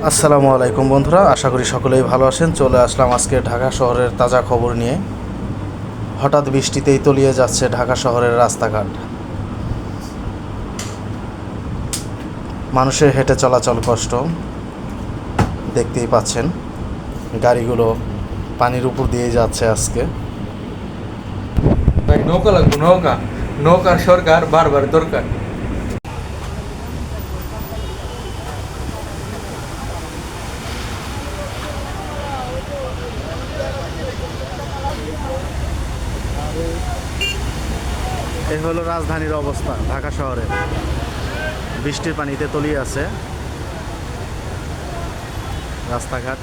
আসসালামু আলাইকুম বন্ধুরা, আশা করি সকলেই ভালো আছেন। চলে আসলাম আজকে ঢাকা শহরের তাজা খবর নিয়ে। হঠাৎ বৃষ্টিতেই তলিয়ে যাচ্ছে ঢাকা শহরের রাস্তাঘাট। মানুষের হেঁটে চলাচল কষ্ট, দেখতেই পাচ্ছেন গাড়িগুলো পানির উপর দিয়ে যাচ্ছে আজকে। ভাই নৌকা লাগবে, নৌকা নৌকার সরকার বারবার দরকার। এই হলো রাজধানীর অবস্থা, ঢাকা শহরে বৃষ্টির পানিতে তলিয়ে আছে রাস্তাঘাট।